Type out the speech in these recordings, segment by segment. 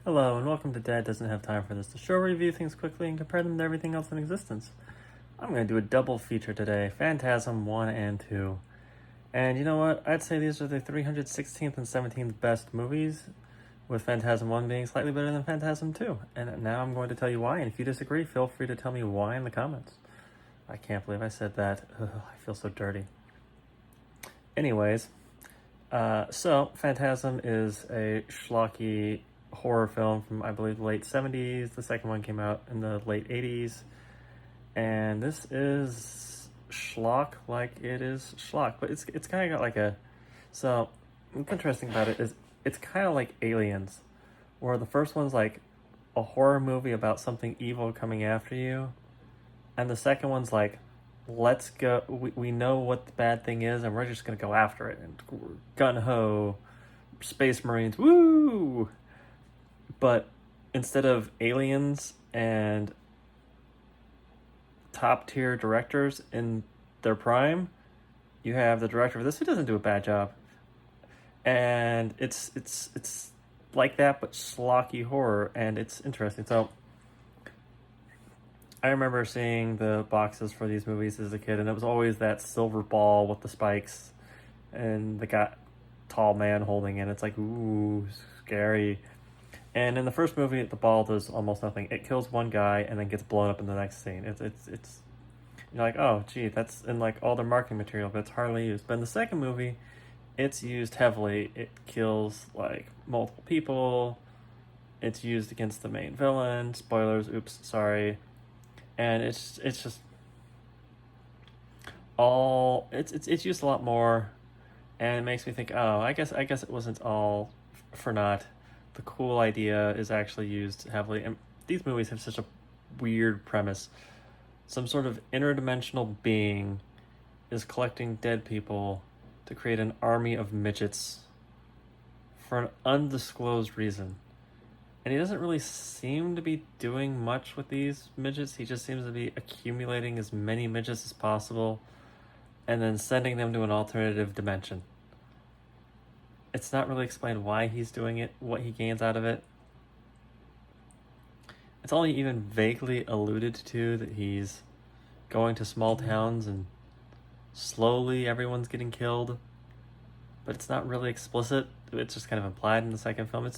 Hello, and welcome to Dad Doesn't Have Time for This, the show where we review things quickly and compare them to everything else in existence. I'm going to do a double feature today, Phantasm 1 and 2. And you know what? I'd say these are the 316th and 17th best movies, with Phantasm 1 being slightly better than Phantasm 2. And now I'm going to tell you why, and if you disagree, feel free to tell me why in the comments. I can't believe I said that. Ugh, I feel so dirty. Anyways, so Phantasm is a schlocky horror film from, I believe, the late 70s. The second one came out in the late 80s. And this is schlock like it is schlock. But it's kind of got like a... So, what's interesting about it is it's kind of like Aliens, where the first one's like a horror movie about something evil coming after you. And the second one's like, let's go, we know what the bad thing is, and we're just going to go after it. And gun-ho, space marines, woo! But instead of aliens and top-tier directors in their prime, you have the director of this who doesn't do a bad job. And it's like that, but schlocky horror, and it's interesting. So I remember seeing the boxes for these movies as a kid, and it was always that silver ball with the spikes and the tall man holding it. It's like, ooh, scary. And in the first movie, the ball does almost nothing. It kills one guy and then gets blown up in the next scene. It's you're like, oh, gee, that's in like all their marketing material, but it's hardly used. But in the second movie, it's used heavily. It kills like multiple people. It's used against the main villain. Spoilers, oops, sorry. And it's just all it's used a lot more, and it makes me think, oh, I guess it wasn't all for naught. The cool idea is actually used heavily, and these movies have such a weird premise. Some sort of interdimensional being is collecting dead people to create an army of midgets for an undisclosed reason. And he doesn't really seem to be doing much with these midgets. He just seems to be accumulating as many midgets as possible and then sending them to an alternative dimension. It's not really explained why he's doing it, what he gains out of it. It's only even vaguely alluded to that he's going to small towns and slowly everyone's getting killed. But it's not really explicit. It's just kind of implied in the second film. It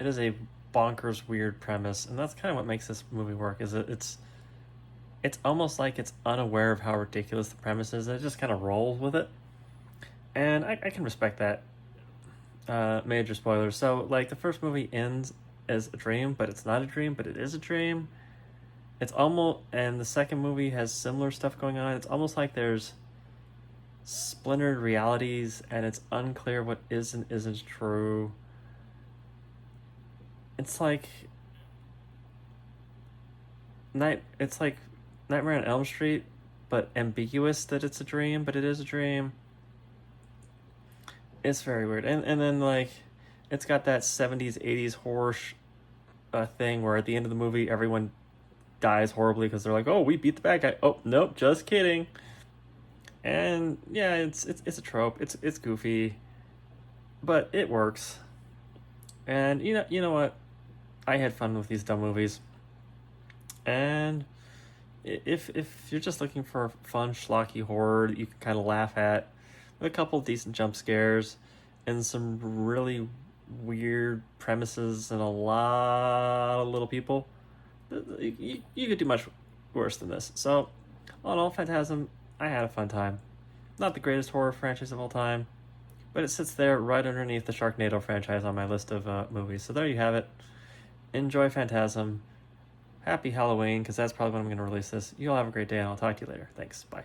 is a bonkers, weird premise, and that's kind of what makes this movie work. Is it's almost like it's unaware of how ridiculous the premise is, and it just kind of rolls with it. And I can respect that. Major spoilers. So, like, the first movie ends as a dream, but it's not a dream, but it is a dream. It's almost, and the second movie has similar stuff going on. It's almost like there's splintered realities, and it's unclear what is and isn't true. It's like Nightmare on Elm Street, but ambiguous that it's a dream, but it is a dream. It's very weird. And then, like, it's got that 70s, 80s horror thing where at the end of the movie, everyone dies horribly because they're like, oh, we beat the bad guy. Oh, nope, just kidding. And, yeah, it's a trope. It's goofy, but it works. And, you know what? I had fun with these dumb movies. And if you're just looking for fun, schlocky horror that you can kind of laugh at, with a couple decent jump scares and some really weird premises and a lot of little people, you could do much worse than this. So, all in all, Phantasm, I had a fun time. Not the greatest horror franchise of all time, but it sits there right underneath the Sharknado franchise on my list of movies. So there you have it. Enjoy Phantasm. Happy Halloween, because that's probably when I'm going to release this. You all have a great day, and I'll talk to you later. Thanks. Bye.